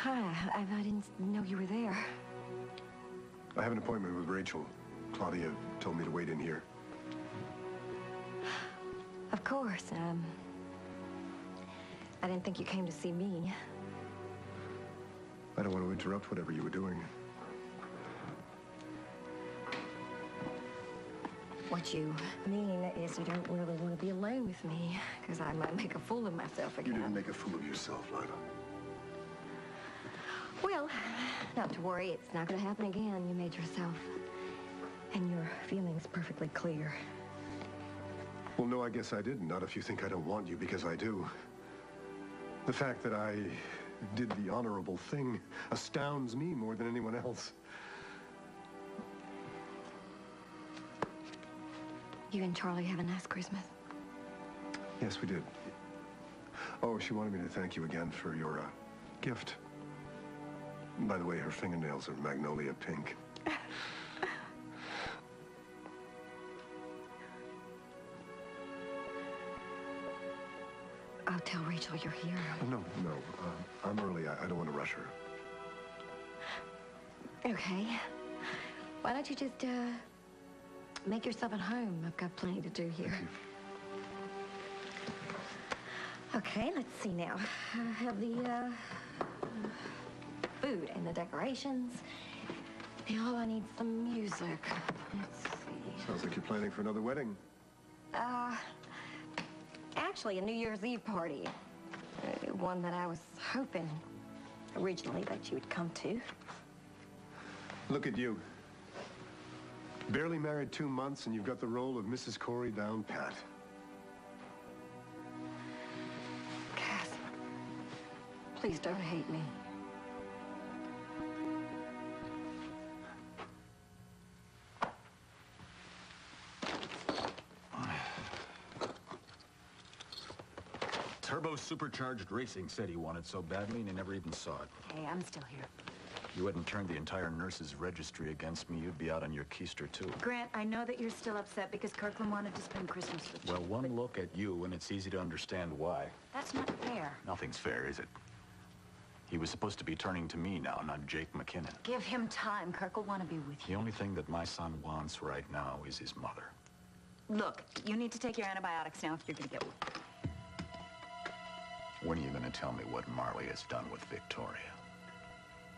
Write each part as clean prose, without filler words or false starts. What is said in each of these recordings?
Hi, I didn't know you were there. I have an appointment with Rachel. Claudia told me to wait in here. Of course. I didn't think you came to see me. I don't want to interrupt whatever you were doing. What you mean is you don't really want to be alone with me, because I might make a fool of myself again. You didn't make a fool of yourself, Lila. Well, not to worry. It's not going to happen again. You made yourself and your feelings perfectly clear. Well, no, I guess I didn't. Not if you think I don't want you, because I do. The fact that I did the honorable thing astounds me more than anyone else. You and Charlie have a nice Christmas. Yes, we did. Oh, she wanted me to thank you again for your gift. By the way, her fingernails are magnolia pink. I'll tell Rachel you're here. No. I'm early. I don't want to rush her. Okay. Why don't you just, make yourself at home? I've got plenty to do here. Thank you. Okay, let's see now. I have the, food and the decorations. Now I need some music. Let's see. Sounds like you're planning for another wedding. Actually, a New Year's Eve party. One that I was hoping originally that you would come to. Look at you. Barely married 2 months, and you've got the role of Mrs. Corey down pat. Cass, please don't hate me. Turbo Supercharged Racing said he wanted so badly, and he never even saw it. Hey, I'm still here. You hadn't turned the entire nurses' registry against me, you'd be out on your keister, too. Grant, I know that you're still upset because Kirkland wanted to spend Christmas with you. Well, one look at you, and it's easy to understand why. That's not fair. Nothing's fair, is it? He was supposed to be turning to me now, not Jake McKinnon. Give him time. Kirk will want to be with The you. only thing that my son wants right now is his mother. Look, you need to take your antibiotics now if you're going to get one. When are you going to tell me what Marley has done with Victoria?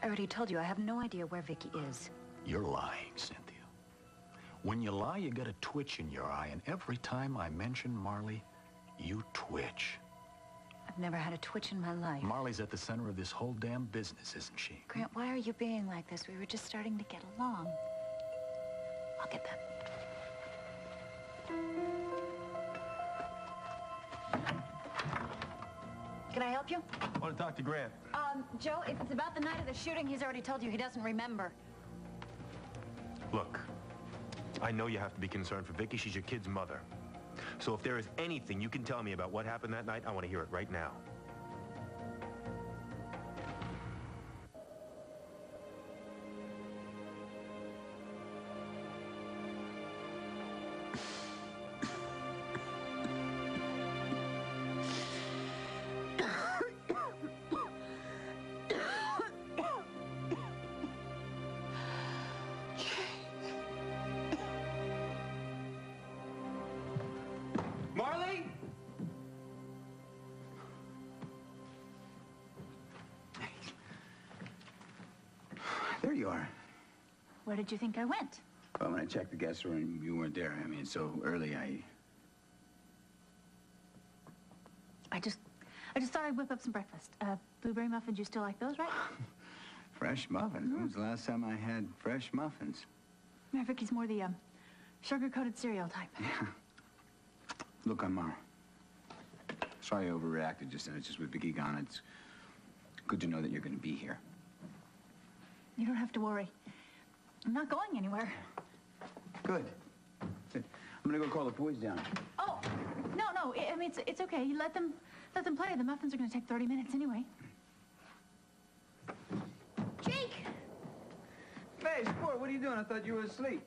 I already told you, I have no idea where Vicky is. You're lying, Cynthia. When you lie, you get a twitch in your eye, and every time I mention Marley, you twitch. I've never had a twitch in my life. Marley's at the center of this whole damn business, isn't she? Grant, why are you being like this? We were just starting to get along. I'll get them. Can I help you? I want to talk to Grant. Joe, if it's about the night of the shooting, he's already told you he doesn't remember. Look, I know you have to be concerned for Vicky. She's your kid's mother. So if there is anything you can tell me about what happened that night, I want to hear it right now. Marley? There you are. Where did you think I went? Well, when I checked the guest room, you weren't there. I mean, it's so early, I just thought I'd whip up some breakfast. Blueberry muffins, you still like those, right? Fresh muffins? When was the last time I had fresh muffins? Vicky's more the, sugar-coated cereal type. Yeah. Look, I'm, sorry I overreacted just then. It's just with Vicky gone. It's good to know that you're going to be here. You don't have to worry. I'm not going anywhere. Good. I'm going to go call the boys down. Oh, no. I mean, it's okay. You let them play. The muffins are going to take 30 minutes anyway. Jake! Hey, Sport, what are you doing? I thought you were asleep.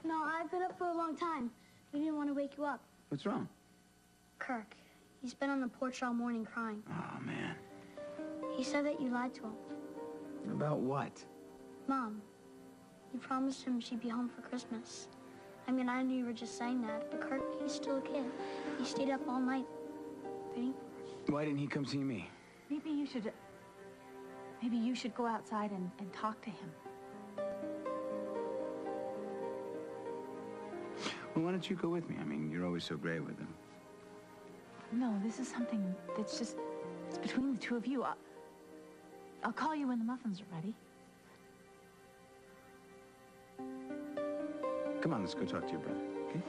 No, I've been up for a long time. We didn't want to wake you up. What's wrong? Kirk, he's been on the porch all morning crying. Oh, man. He said that you lied to him. About what? Mom, you promised him she'd be home for Christmas. I mean, I knew you were just saying that, but Kurt, he's still a kid. He stayed up all night. Ready? Why didn't he come see me? Maybe you should go outside and talk to him. Well, why don't you go with me? I mean, you're always so great with him. No, this is something that's just, it's between the two of you. I'll call you when the muffins are ready. Come on, let's go talk to your brother, okay?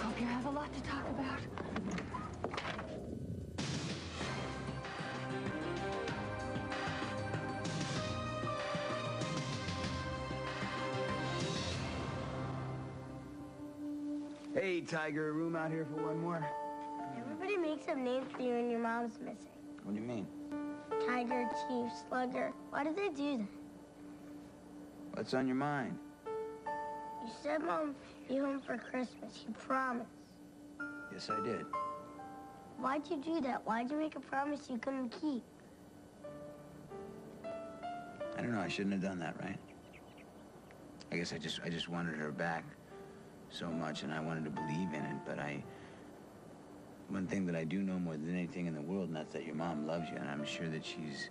Hope you have a lot to talk about. Hey, Tiger, room out here for one more? Everybody makes up names for you and your mom's missing. What do you mean? Tiger, Chief, Slugger. Why did they do that? What's on your mind? You said Mom would be home for Christmas. You promised. Yes, I did. Why'd you do that? Why'd you make a promise you couldn't keep? I don't know, I shouldn't have done that, right? I guess I just wanted her back so much, and I wanted to believe in it, but one thing that I do know more than anything in the world, and that's that your mom loves you, and I'm sure that she's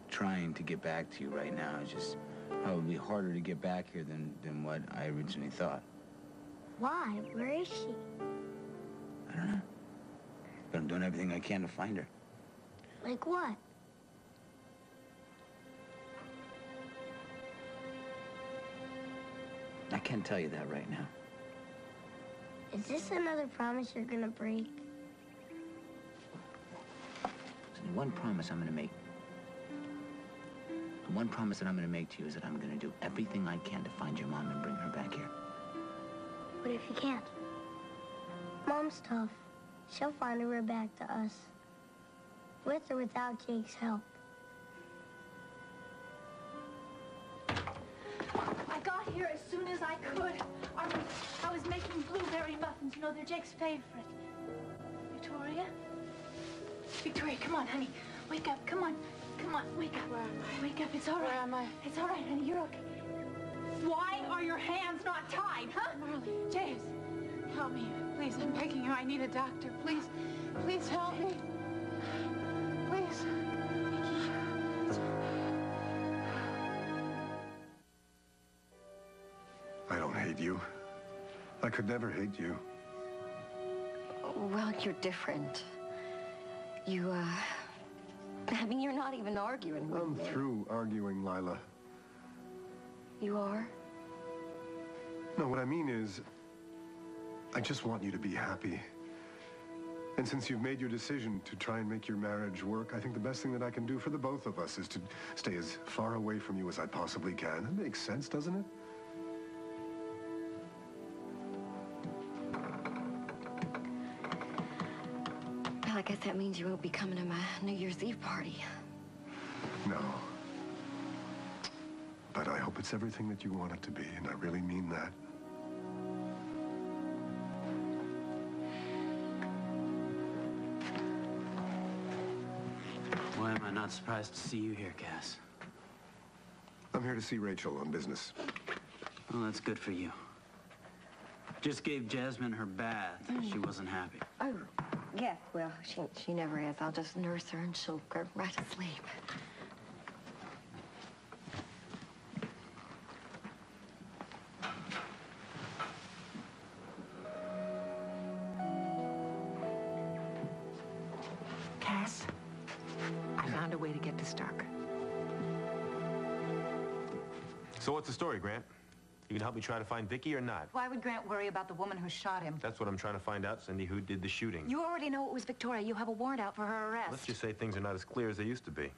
trying to get back to you right now. It's just probably harder to get back here than what I originally thought. Why? Where is she? I don't know. But I'm doing everything I can to find her. Like what? I can't tell you that right now. Is this another promise you're gonna break? There's one promise I'm gonna make. The one promise that I'm gonna make to you is that I'm gonna do everything I can to find your mom and bring her back here. What if you can't? Mom's tough. She'll find her way back to us. With or without Jake's help. I got here as soon as I could. I was making blueberry muffins. You know, they're Jake's favorite. Victoria? Victoria, come on, honey. Wake up. Come on. Come on, wake up. Where am I? Wake up. It's all right. Where am I? It's all right, honey. You're okay. Why are your hands not tied, huh? Marley. James. Help me. Please, I'm begging you. I need a doctor. Please. Please help me. Please. I don't hate you. I could never hate you. Well, you're different. You, I mean, you're not even arguing with I'm me. through arguing, Lila. You are? No, what I mean is, I just want you to be happy. And since you've made your decision to try and make your marriage work, I think the best thing that I can do for the both of us is to stay as far away from you as I possibly can. That makes sense, doesn't it? Well, I guess that means you won't be coming to my New Year's Eve party. No. But I hope it's everything that you want it to be, and I really mean that. Why am I not surprised to see you here, Cass? I'm here to see Rachel on business. Well, that's good for you. Just gave Jasmine her bath. She wasn't happy. Oh, yes. Well, she never is. I'll just nurse her and she'll go right to sleep. Cass, I found a way to get to Stark. So what's the story, Grant? You can help me try to find Vicky or not? Why would Grant worry about the woman who shot him? That's what I'm trying to find out, Cindy. Who did the shooting? You already know it was Victoria. You have a warrant out for her arrest. Let's just say things are not as clear as they used to be.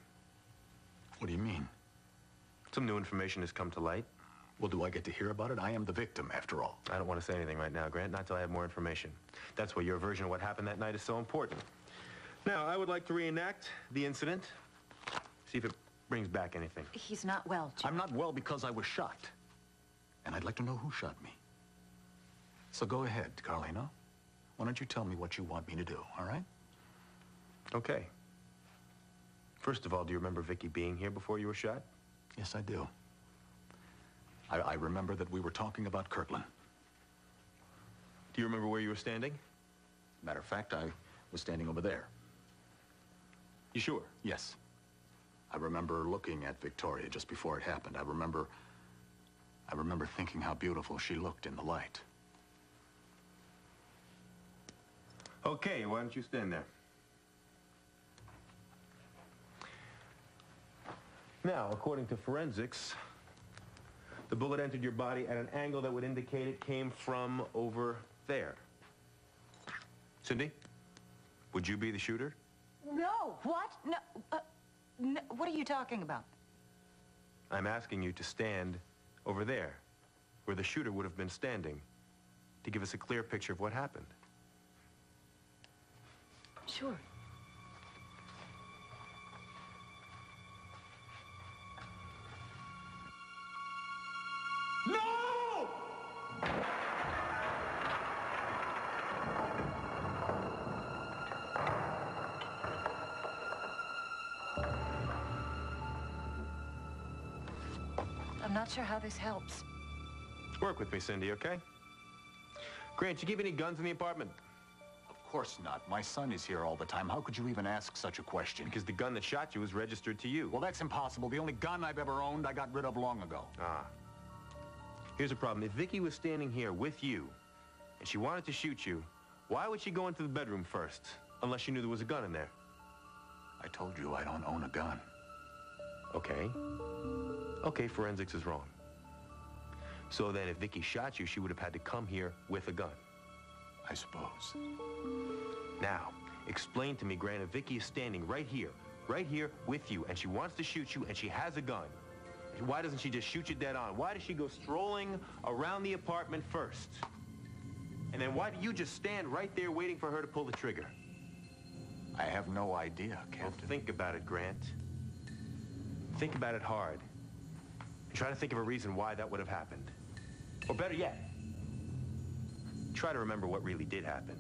What do you mean? Some new information has come to light. Well, do I get to hear about it? I am the victim, after all. I don't want to say anything right now, Grant, not till I have more information. That's why your version of what happened that night is so important. Now, I would like to reenact the incident, see if it brings back anything. He's not well, Jim. I'm not well because I was shot. And I'd like to know who shot me. So go ahead, Carlino. Why don't you tell me what you want me to do, all right? Okay. First of all, do you remember Vicky being here before you were shot? Yes, I do. I remember that we were talking about Kirtland. Do you remember where you were standing? Matter of fact, I was standing over there. You sure? Yes. I remember looking at Victoria just before it happened. I remember thinking how beautiful she looked in the light. Okay, why don't you stand there? Now, according to forensics, the bullet entered your body at an angle that would indicate it came from over there. Cindy, would you be the shooter? No. What? No. No. What are you talking about? I'm asking you to stand over there, where the shooter would have been standing, to give us a clear picture of what happened. Sure. No! I'm not sure how this helps. Work with me, Cindy, okay? Grant, you keep any guns in the apartment? Of course not. My son is here all the time. How could you even ask such a question? Because the gun that shot you was registered to you. Well, that's impossible. The only gun I've ever owned, I got rid of long ago. Ah. Here's the problem. If Vicky was standing here with you, and she wanted to shoot you, why would she go into the bedroom first? Unless she knew there was a gun in there. I told you I don't own a gun. Okay. Okay, forensics is wrong. So then if Vicky shot you, she would have had to come here with a gun. I suppose. Now, explain to me, Grant, if Vicky is standing right here with you, and she wants to shoot you, and she has a gun, why doesn't she just shoot you dead on? Why does she go strolling around the apartment first? And then why do you just stand right there waiting for her to pull the trigger? I have no idea, Captain. Well, think about it, Grant. Think about it hard. And try to think of a reason why that would have happened. Or better yet, try to remember what really did happen.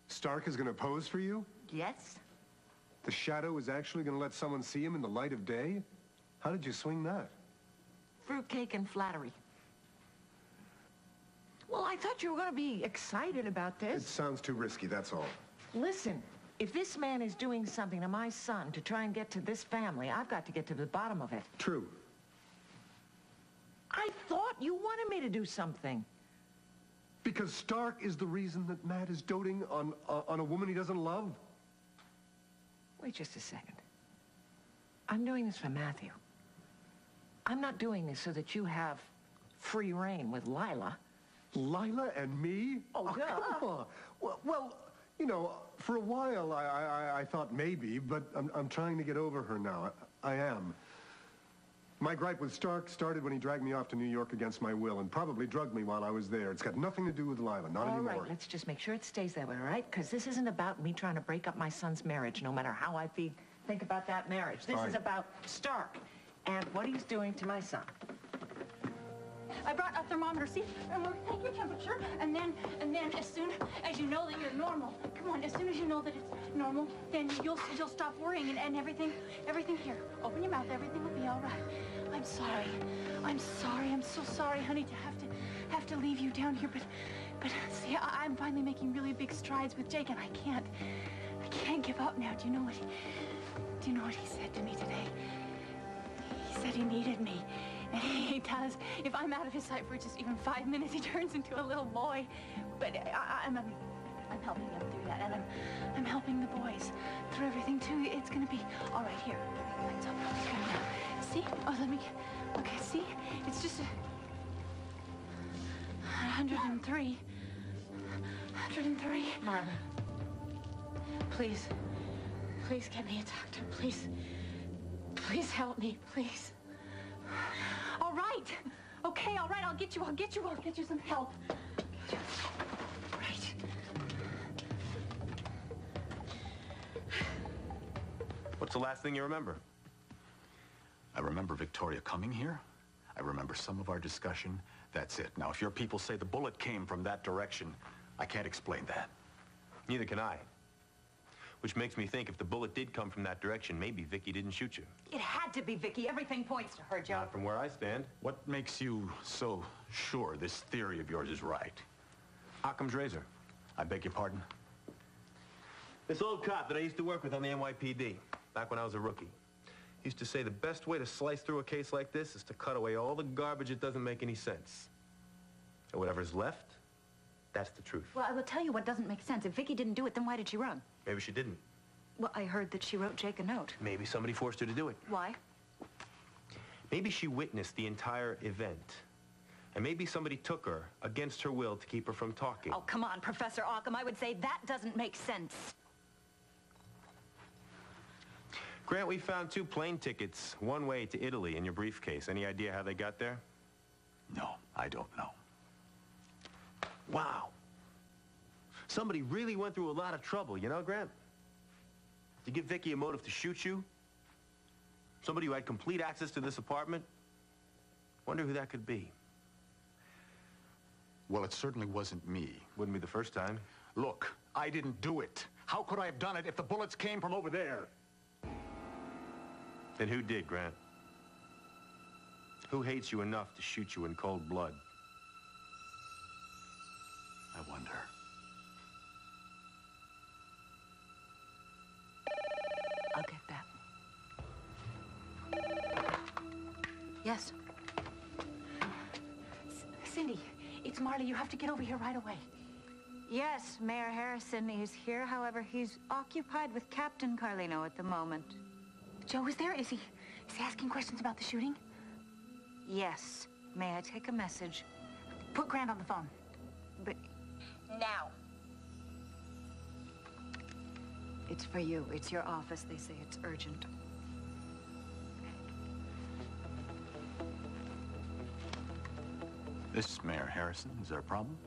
Stark is going to pose for you? Yes? The shadow is actually going to let someone see him in the light of day? How did you swing that? Fruitcake and flattery. Well, I thought you were going to be excited about It this. sounds too risky, that's all. Listen, if this man is doing something to my son to try and get to this family, I've got to get to the bottom of it. True. I thought you wanted me to do something. Because Stark is the reason that Matt is doting on a woman he doesn't love? Wait just a second. I'm doing this for Matthew. I'm not doing this so that you have free reign with Lila. Lila and me? Oh, yeah. Come on. Well, you know, for a while I thought maybe, but I'm trying to get over her now. I am. My gripe with Stark started when he dragged me off to New York against my will and probably drugged me while I was there. It's got nothing to do with Lila, not anymore. All right, let's just make sure it stays that way, all right? Because this isn't about me trying to break up my son's marriage, no matter how I think about that marriage. This is about Stark and what he's doing to my son. I brought a thermometer, see? And we'll take your temperature, and then as soon as you know that you're normal, come on, as soon as you know that it's normal, then you'll stop worrying and everything here. Open your mouth, everything will be all right. I'm sorry. I'm so sorry, honey, to have to leave you down here, but see, I'm finally making really big strides with Jake, and I can't give up now. Do you know what he said to me today? He said he needed me. And he does. If I'm out of his sight for just even 5 minutes, he turns into a little boy. But I'm helping him through that, and I'm helping the boys through everything too. It's gonna be all right. Here, lights up. Good now. See? Oh, let me. Okay, see? It's just 103. 103. Marvin. Please. Please get me a doctor, please. Please help me, please. All right. Okay, all right, I'll get you some help. Right. What's the last thing you remember? I remember Victoria coming here. I remember some of our discussion. That's it. Now, if your people say the bullet came from that direction, I can't explain that. Neither can I. Which makes me think if the bullet did come from that direction, maybe Vicky didn't shoot you. It had to be Vicky. Everything points to her, Joe. Not from where I stand. What makes you so sure this theory of yours is right? Occam's razor. I beg your pardon? This old cop that I used to work with on the NYPD, back when I was a rookie, used to say the best way to slice through a case like this is to cut away all the garbage that doesn't make any sense. And whatever's left, that's the truth. Well, I will tell you what doesn't make sense. If Vicky didn't do it, then why did she run? Maybe she didn't. Well, I heard that she wrote Jake a note. Maybe somebody forced her to do it. Why? Maybe she witnessed the entire event. And maybe somebody took her against her will to keep her from talking. Oh, come on, Professor Occam. I would say that doesn't make sense. Grant, we found 2 plane tickets, one way to Italy in your briefcase. Any idea how they got there? No, I don't know. Wow. Somebody really went through a lot of trouble, you know, Grant? To give Vicky a motive to shoot you? Somebody who had complete access to this apartment? Wonder who that could be. Well, it certainly wasn't me. Wouldn't be the first time. Look, I didn't do it. How could I have done it if the bullets came from over there? Then who did, Grant? Who hates you enough to shoot you in cold blood? I wonder. I'll get that. Yes. Cindy, it's Marley. You have to get over here right away. Yes, Mayor Harrison is here. However, he's occupied with Captain Carlino at the moment. Joe is there? Is he asking questions about the shooting? Yes. May I take a message? Put Grant on the phone. But now. It's for you. It's your office. They say it's urgent. This is Mayor Harrison. Is there a problem?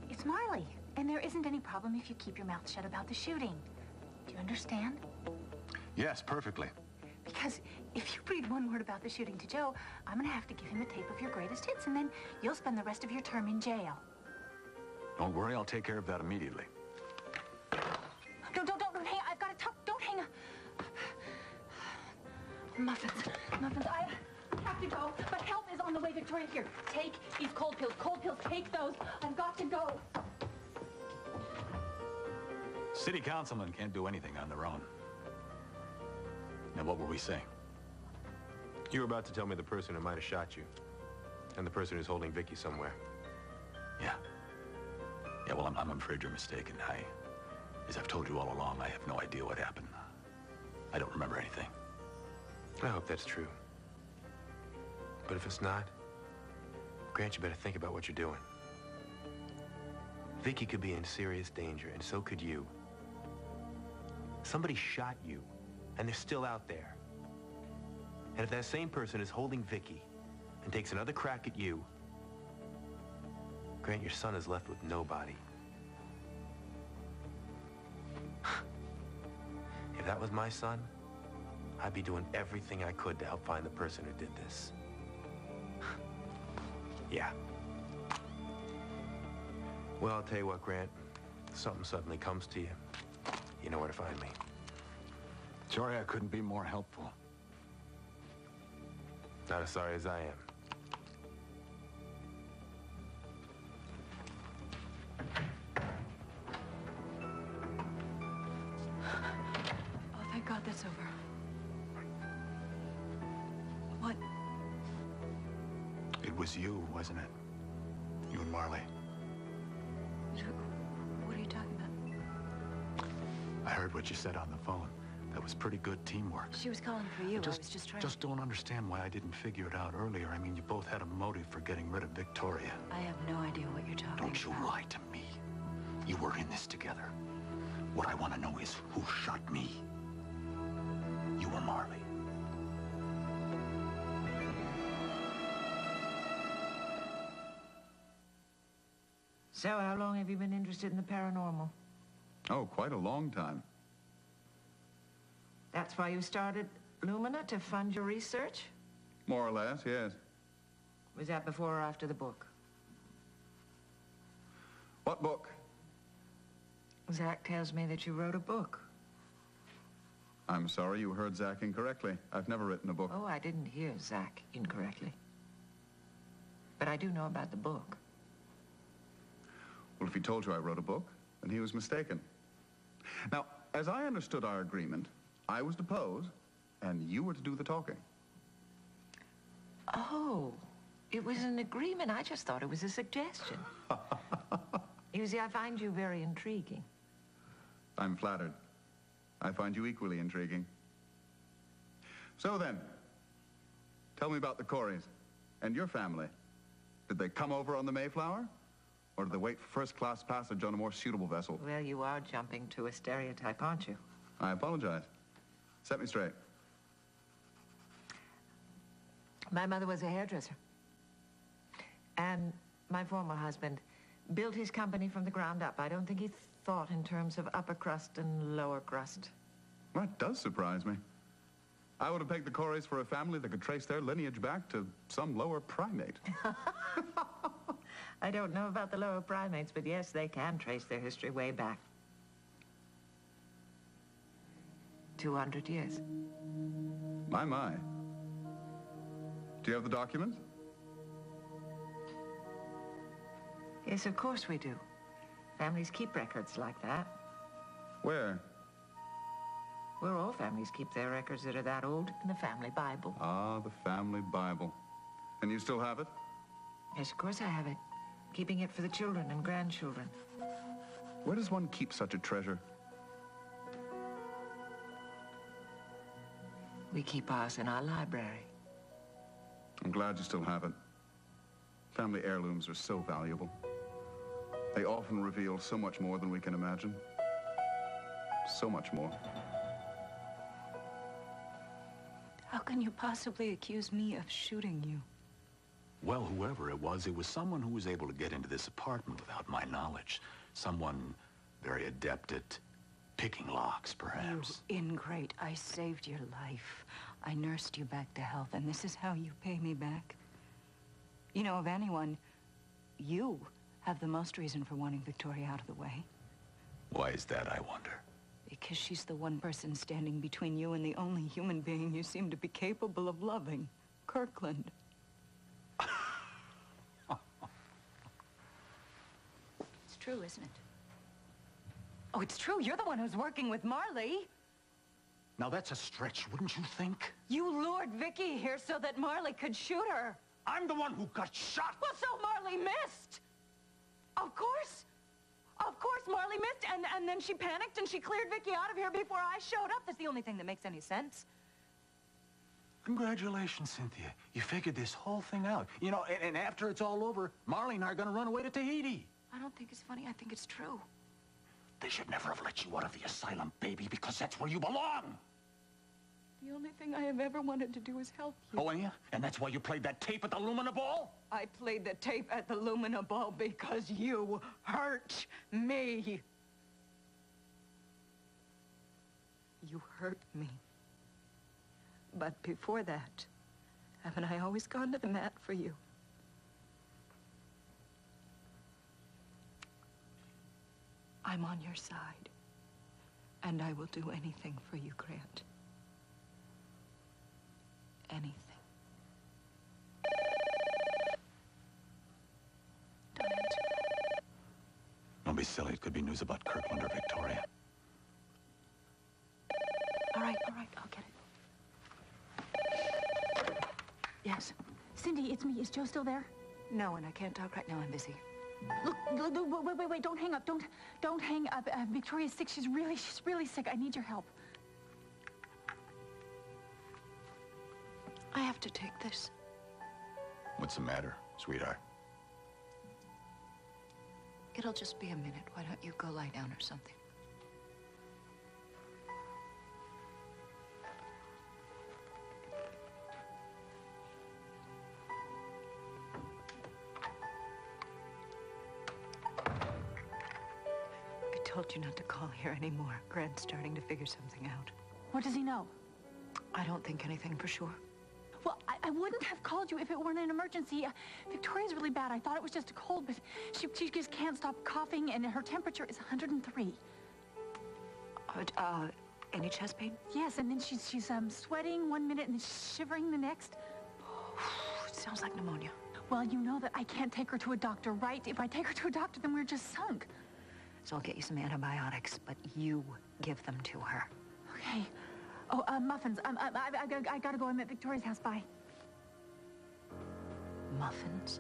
It's Marley. And there isn't any problem if you keep your mouth shut about the shooting. Do you understand? Yes, perfectly. Because if you breathe one word about the shooting to Joe, I'm gonna have to give him a tape of your greatest hits, and then you'll spend the rest of your term in jail. Don't worry, I'll take care of that immediately. Don't hang. I've got to talk. Don't hang up. Muffins. I have to go, but help is on the way, Victoria. Here, take these cold pills. Cold pills, take those. I've got to go. City councilmen can't do anything on their own. Now, what were we saying? You were about to tell me the person who might have shot you. And the person who's holding Vicky somewhere. Yeah. Yeah, well, I'm afraid you're mistaken. As I've told you all along, I have no idea what happened. I don't remember anything. I hope that's true. But if it's not, Grant, you better think about what you're doing. Vicky could be in serious danger, and so could you. Somebody shot you, and they're still out there. And if that same person is holding Vicky and takes another crack at you, Grant, your son is left with nobody. If that was my son, I'd be doing everything I could to help find the person who did this. Yeah. Well, I'll tell you what, Grant. If something suddenly comes to you, you know where to find me. Sorry I couldn't be more helpful. Not as sorry as I am. Oh, thank God that's over. What? It was you, wasn't it? You and Marley. What are you talking about? I heard what you said on the phone. That was pretty good teamwork. She was calling for you. I was just trying. Just don't understand why I didn't figure it out earlier. I mean, you both had a motive for getting rid of Victoria. I have no idea what you're talking about. Don't you lie to me. You were in this together. What I want to know is who shot me. So, how long have you been interested in the paranormal? Oh, quite a long time. That's why you started Lumina, to fund your research? More or less, yes. Was that before or after the book? What book? Zach tells me that you wrote a book. I'm sorry, you heard Zach incorrectly. I've never written a book. Oh, I didn't hear Zach incorrectly. But I do know about the book. Well, if he told you I wrote a book, then he was mistaken. Now, as I understood our agreement, I was to pose, and you were to do the talking. Oh, it was an agreement. I just thought it was a suggestion. You see, I find you very intriguing. I'm flattered. I find you equally intriguing. So then, tell me about the Coreys and your family. Did they come over on the Mayflower? Or did they wait for first-class passage on a more suitable vessel? Well, you are jumping to a stereotype, aren't you? I apologize. Set me straight. My mother was a hairdresser. And my former husband built his company from the ground up. I don't think he thought in terms of upper crust and lower crust. That does surprise me. I would have pegged the Coreys for a family that could trace their lineage back to some lower primate. I don't know about the lower primates, but yes, they can trace their history way back. 200 years. My, my. Do you have the documents? Yes, of course we do. Families keep records like that. Where? Where all families keep their records that are that old, in the family Bible. Ah, the family Bible. And you still have it? Yes, of course I have it. Keeping it for the children and grandchildren. Where does one keep such a treasure? We keep ours in our library. I'm glad you still have it. Family heirlooms are so valuable. They often reveal so much more than we can imagine. So much more. How can you possibly accuse me of shooting you? Well, whoever it was someone who was able to get into this apartment without my knowledge. Someone very adept at picking locks, perhaps. You ingrate. I saved your life. I nursed you back to health, and this is how you pay me back. You know, of anyone, you have the most reason for wanting Victoria out of the way. Why is that, I wonder? Because she's the one person standing between you and the only human being you seem to be capable of loving, Kirkland. It's true, isn't it? Oh, it's true. You're the one who's working with Marley. Now, that's a stretch, wouldn't you think? You lured Vicky here so that Marley could shoot her. I'm the one who got shot. Well, so Marley missed. Of course. Of course, Marley missed, and then she panicked and she cleared Vicky out of here before I showed up. That's the only thing that makes any sense. Congratulations, Cynthia. You figured this whole thing out. You know, and after it's all over, Marley and I are going to run away to Tahiti. I don't think it's funny. I think it's true. They should never have let you out of the asylum, baby, because that's where you belong. The only thing I have ever wanted to do is help you. Oh, yeah? And that's why you played that tape at the Lumina Ball? I played the tape at the Lumina Ball because you hurt me. You hurt me. But before that, haven't I always gone to the mat for you? I'm on your side, and I will do anything for you, Grant. Anything. Don't answer. Don't be silly. It could be news about Kirkland or Victoria. All right, I'll get it. Yes. Cindy, it's me. Is Joe still there? No, and I can't talk right now. I'm busy. Look, wait, don't hang up. Don't hang up. Victoria's sick. She's really sick. I need your help. I have to take this. What's the matter, sweetheart? It'll just be a minute. Why don't you go lie down or something? told you not to call here anymore. Grant's starting to figure something out. What does he know? I don't think anything for sure. Well, I wouldn't have called you if it weren't an emergency. Victoria's really bad. I thought it was just a cold, but she just can't stop coughing, and her temperature is 103. Any chest pain? Yes, and then she's sweating one minute and then she's shivering the next. It sounds like pneumonia. Well, you know that I can't take her to a doctor, right? If I take her to a doctor, then we're just sunk. So I'll get you some antibiotics, but you give them to her. Okay. Oh, muffins. I gotta go. I'm at Victoria's house. Bye. Muffins?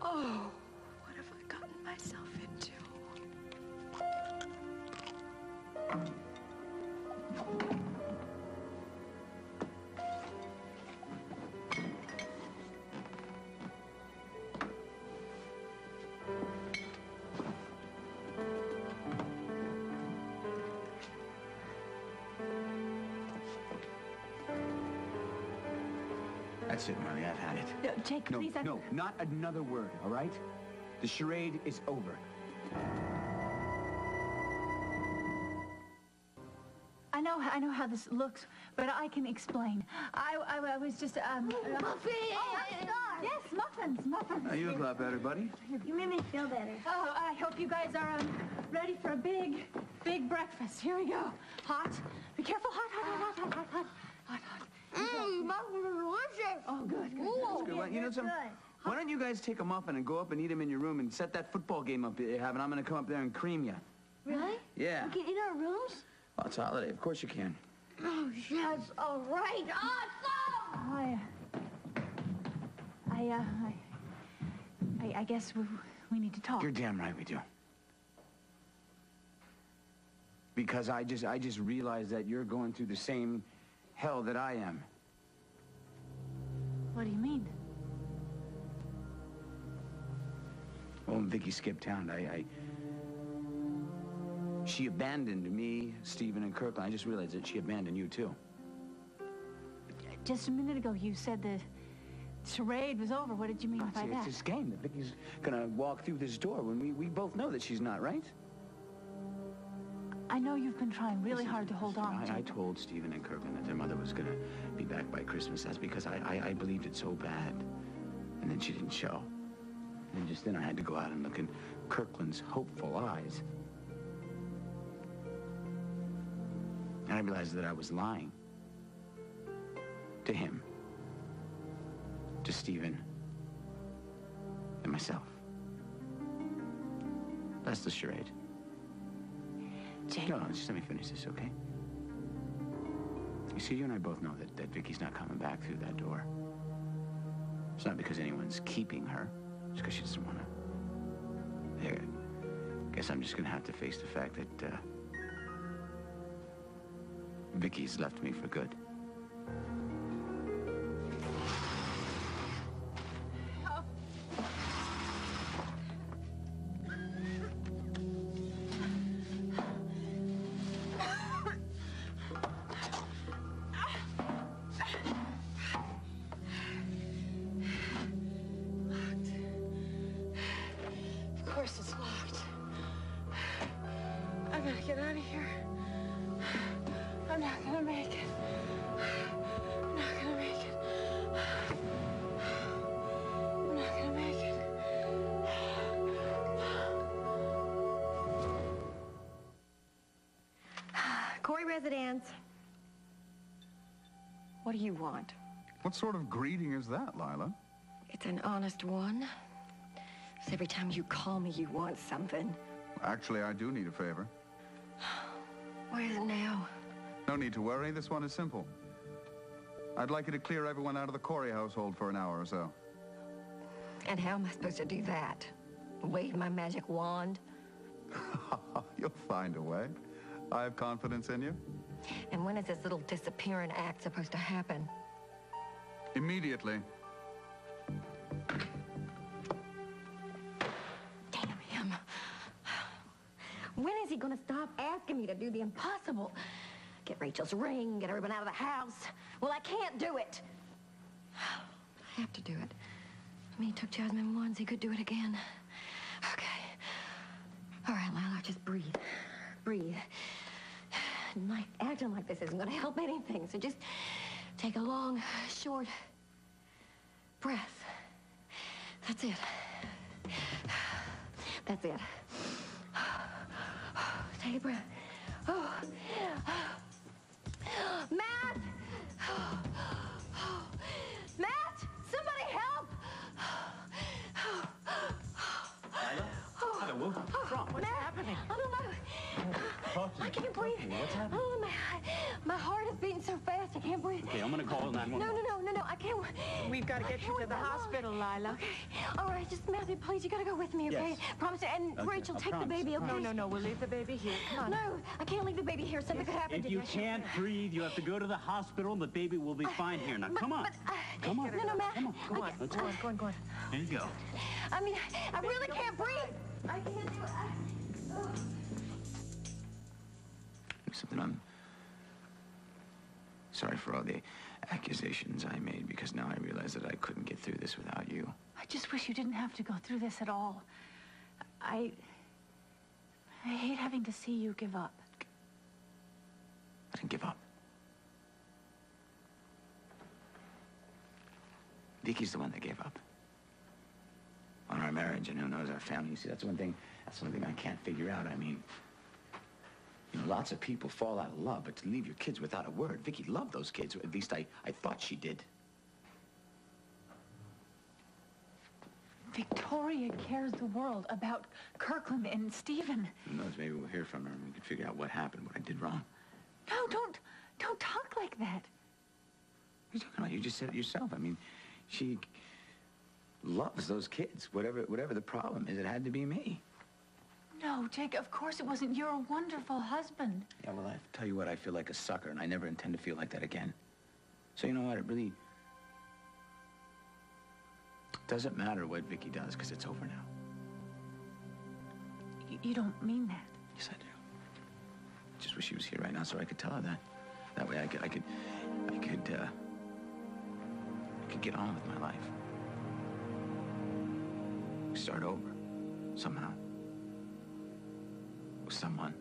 Oh, what have I gotten myself into? That's it, Marley. I've had it. Jake, No, please. no, not another word, all right? The charade is over. I know how this looks, but I can explain. I was just, Muffins! Yes, muffins. Oh, you look a lot better, buddy. You made me feel better. Oh, I hope you guys are ready for a big breakfast. Here we go. Hot. Be careful. Hot. Muffins are delicious. Oh, good. That's good. Well, you know something? Why don't you guys take a muffin and go up and eat them in your room and set that football game up that you have, and I'm going to come up there and cream you. Really? Yeah. We can eat our rooms? Well, it's a holiday. Of course you can. Oh, yes. All right. Awesome! I guess we need to talk. You're damn right we do. Because I just realized that you're going through the same hell that I am. What do you mean? Well, when Vicky skipped town, she abandoned me, Stephen, and Kirkland. I just realized that she abandoned you, too. Just a minute ago, you said the charade was over. What did you mean by See, that? it's this game that Vicky's gonna walk through this door when we both know that she's not, right? I know you've been trying really hard to hold on to. I told Stephen and Kirkland that their mother was gonna be back by Christmas. That's because I believed it so bad. And then she didn't show. And just then I had to go out and look in Kirkland's hopeful eyes. And I realized that I was lying. To him. To Stephen. And myself. That's the charade. Jake. No, just let me finish this, okay? You see, you and I both know that Vicky's not coming back through that door. It's not because anyone's keeping her. It's because she doesn't want to. There. Guess I'm just going to have to face the fact that, Vicky's left me for good. Of course it's locked. I gotta get out of here. I'm not gonna make it. I'm not gonna make it. I'm not gonna make it. Corey Residence. What do you want? What sort of greeting is that, Lila? It's an honest one. 'Cause every time you call me, you want something. Actually, I do need a favor. What is it now? No need to worry. This one is simple. I'd like you to clear everyone out of the Corey household for an hour or so. And how am I supposed to do that? Wave my magic wand? You'll find a way. I have confidence in you. And when is this little disappearing act supposed to happen? Immediately. Damn him. When is he gonna stop asking me to do the impossible? get Rachel's ring, get everyone out of the house. Well, I can't do it. I have to do it. I mean, he took Jasmine once. He could do it again. Okay. All right, Lila, just breathe. Breathe. Acting like this isn't going to help anything, so just take a long, short breath. That's it. That's it. Take a breath. Oh. Matt! Matt! Somebody help! Lila? What's wrong? What's happening? I don't know. I can't breathe. What's happening? Oh, my heart is beating so fast, I can't breathe. Okay, I'm gonna call 911. No, I can't. We've got to get you to the hospital, Lila. Okay. All right, just Matthew, please, you gotta go with me, okay? Yes. Promise. And Okay, Rachel, I take promise. the baby, okay? No, we'll leave the baby here. Come on. No, I can't leave the baby here. Something could happen to If you can't breathe, you have to go to the hospital, and the baby will be fine here. Now, come on. Come on. No, Matt. Come on. Go on, Let's go on. There you go. I mean, I really can't breathe. I can't do it. Something I'm sorry for all the accusations I made, because now I realize that I couldn't get through this without you. I just wish you didn't have to go through this at all. I hate having to see you give up. I didn't give up. Vicky's the one that gave up on our marriage, and who knows, our family. You see, that's one thing I can't figure out. I mean, you know, lots of people fall out of love, but to leave your kids without a word. Vicky loved those kids. At least I thought she did. Victoria cares the world about Kirkland and Stephen. Who knows, maybe we'll hear from her and we can figure out what happened, what I did wrong. No, don't talk like that. What are you talking about? You just said it yourself. I mean, she loves those kids. Whatever the problem is, it had to be me. No, Jake, of course it wasn't. You're a wonderful husband. Yeah, well, I tell you what, I feel like a sucker, and I never intend to feel like that again. So you know what? It really doesn't matter what Vicky does, because it's over now. You don't mean that. Yes, I do. Just wish she was here right now so I could tell her that. That way I could get on with my life. Start over, somehow. With someone.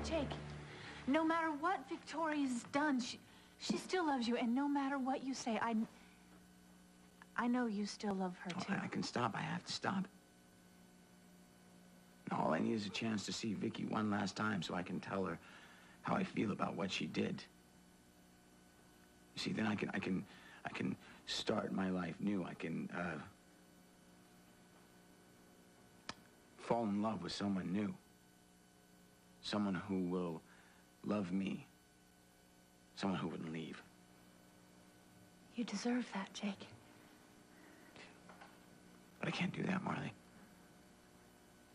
Jake, no matter what Victoria's done, she still loves you, and no matter what you say, I know you still love her, too. I can stop. I have to stop. All I need is a chance to see Vicky one last time so I can tell her how I feel about what she did. You see, then I can start my life new. I can fall in love with someone new. Someone who will love me. Someone who wouldn't leave. You deserve that, Jake. But I can't do that, Marley.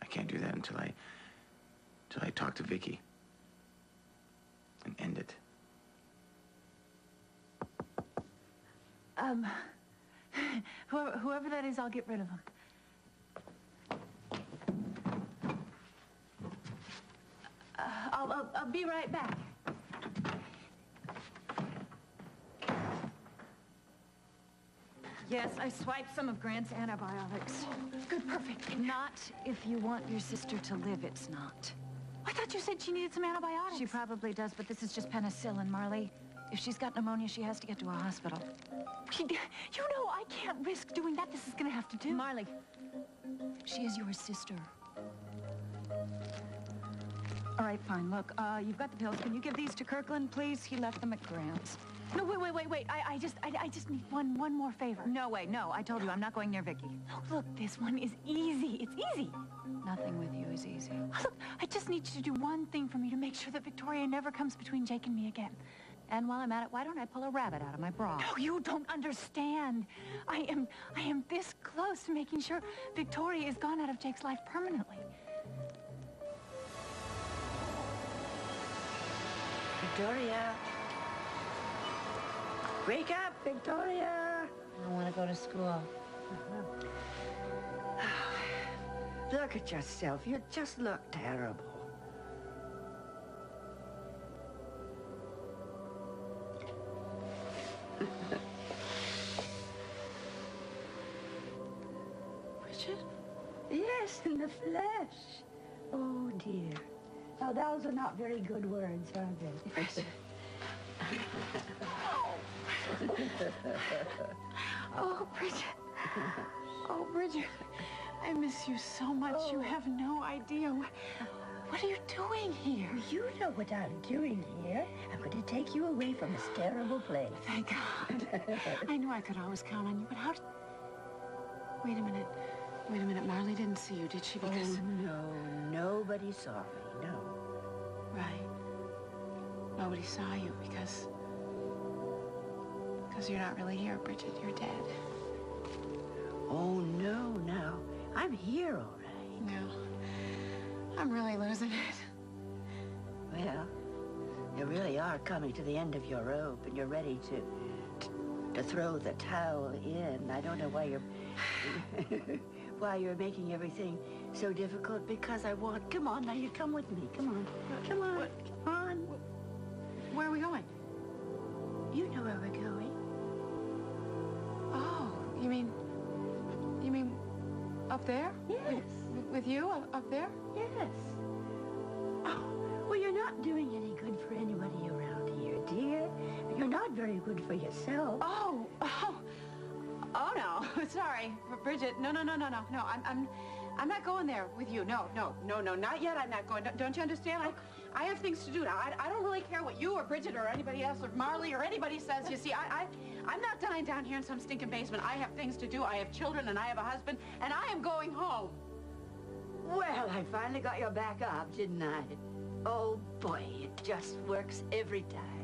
I can't do that until I talk to Vicky and end it. Whoever that is, I'll get rid of him. I'll be right back. Yes, I swiped some of Grant's antibiotics. Good, perfect. Not if you want your sister to live, it's not. I thought you said she needed some antibiotics. She probably does, but this is just penicillin, Marley. If she's got pneumonia, she has to get to a hospital. You know I can't risk doing that. This is gonna have to do. Marley, she is your sister. All right, fine. Look, you've got the pills. Can you give these to Kirkland, please? He left them at Grant's. No, wait. I just need one more favor. No way, no. I told you, I'm not going near Vicky. Look, this one is easy. It's easy. Nothing with you is easy. Look, I just need you to do one thing for me to make sure that Victoria never comes between Jake and me again. And while I'm at it, why don't I pull a rabbit out of my bra? No, you don't understand. I am this close to making sure Victoria is gone out of Jake's life permanently. Victoria. Wake up, Victoria. I want to go to school. Look at yourself. You just look terrible. Bridget? Yes, in the flesh. Oh, dear. Now, those are not very good words, are they? Bridget. Oh, Bridget. Oh, Bridget. I miss you so much. You have no idea. What are you doing here? You know what I'm doing here. I'm going to take you away from this terrible place. Thank God. I knew I could always count on you, but how did... Wait a minute. Marley didn't see you, did she? Because... Oh, no. Nobody saw me, no. Right. Nobody saw you because you're not really here, Bridget. You're dead. Oh, no, no. I'm here, all right. No. I'm really losing it. Well, you really are coming to the end of your rope, and you're ready to throw the towel in. I don't know why you're making everything so difficult, because I want... Come on, now, you come with me. Come on. Come on. Come on. Where are we going? You know where we're going. Oh, you mean up there? Yes. With you up there? Yes. Oh, well, you're not doing any good for anybody around here, dear. You're not very good for yourself. Oh, no. Sorry, Bridget. No. I'm not going there with you. No, not yet. I'm not going. Don't you understand? I have things to do now. I don't really care what you or Bridget or anybody else or Marley or anybody says. You see, I'm not dying down here in some stinking basement. I have things to do. I have children and I have a husband and I am going home. Well, I finally got your back up, didn't I? Oh, boy, it just works every time.